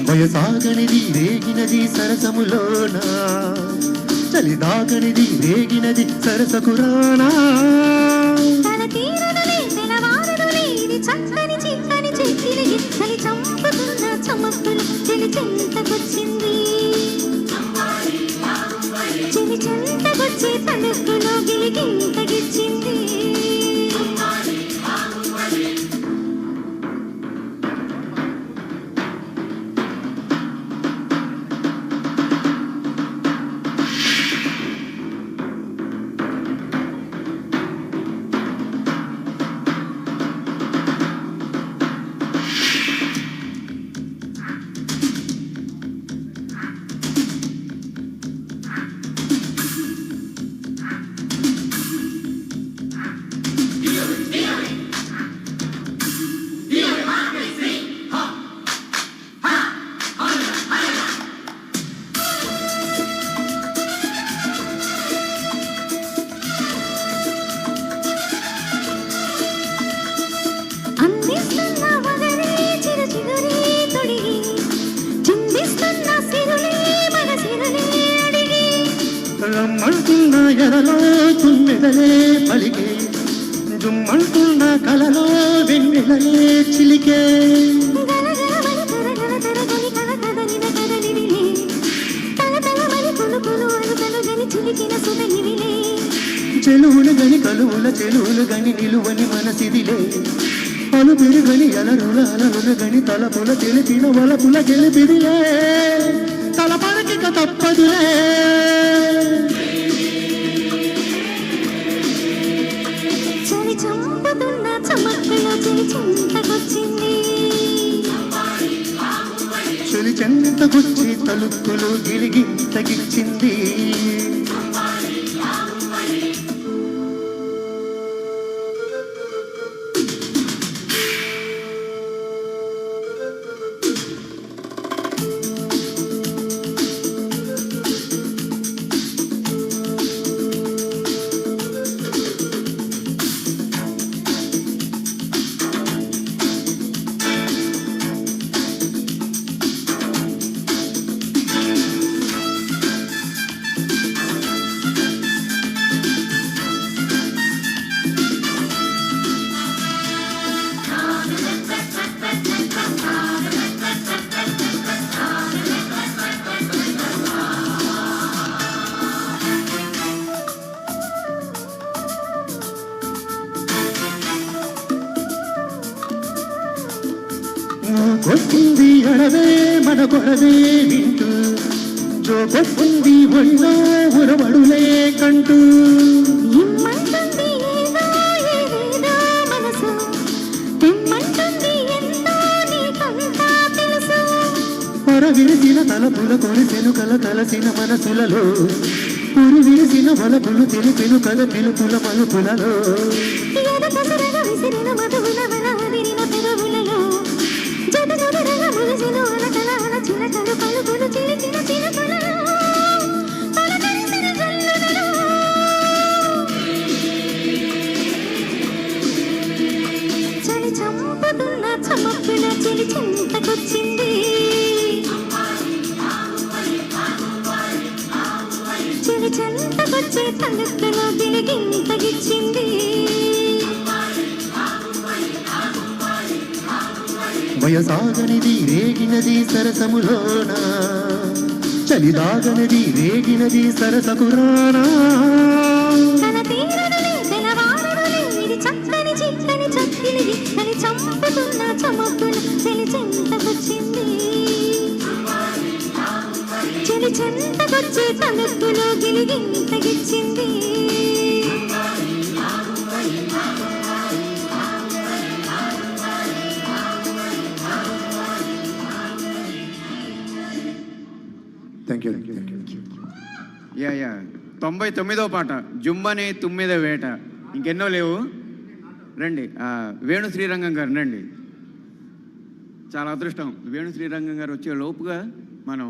వయసాగనిది రేగినది సరసములోన చలిదాగనిది రేగినది సరసకురానా తల తీరనులే తెలవారనులే ఇది చక్కని చిక్కని చెక్కిలి చలి చంపుతున్న చమక్కులు చెలి చెంతకొచ్చింది చెలి చెంతకొచ్చి తలుపులో గిలిగింతగిచ్చింది రమ్మంటున్న ఎరలో తుమ్మెదలే పలికే జుమ్మంటున్న కలలో వెన్నెలలే చిలికే చెలువులు గని కలువుల చెలువులు గని నిలువని మనసిదిలే అలు పెరుగని అలరుల అలరులు గని తలపుల తెలిపిన వలపుల గెలిపిదిలే తలపడకిక తప్పదులే చలి చంపుతున్న చమక్కులో చెలి చెంతకొచ్చింది చెలి చెంతకొచ్చి తలుపులు గిలిగింతగిచ్చింది కొట్టింది అడవే మన కొడవే వింటూ జోకొట్టింది ఒళ్ళో ఉరవడులే కంటూ ఇమ్మంటుంది ఏదో ఏదేదో మనసు తెమ్మంటుంది ఎంతో నీకంతా తెలుసు పొరవిరిసిన తలపుల కొలిసెను కల కలసిన మనసులలో పురు విరిసిన వలపులు తెలిపెను కల పిలుపుల మలుపులలో విసిరిన మధువుల వల అదిరిన పెరుగులలో జత జతరగ ములిసిన అలకల అల చిలకలు పలుకులు చిలిచిన చిలుకలలో పలకరించిన జల్లులలో చలి చంపుతున్న చమక్కుల చెలి చెంతకొచ్చింది చెలి చెంతకొచ్చే తలుపులో గిలిగింతగిచ్చింది వయసాగనిది రేగినది సరసములోన చలిదాగనది రేగినది సరసకురానా తన తీరనులే తెలవారనులే ఇది చక్కని చిక్కని చక్కిలిది తని చంపుతున్న చమక్కులు చెలి చెంతకొచ్చింది చెలి చెంతకొచ్చే తలుపులో గిలిగింతగిచ్చింది థ్యాంక్ యూ యా 99వ పాట జుంబనే తుమ్మిద వేట. ఇంకెన్నో లేవు. రండి వేణు శ్రీరంగం గారు రండి. చాలా అదృష్టం వేణు శ్రీరంగం గారు వచ్చే లోపుగా మనం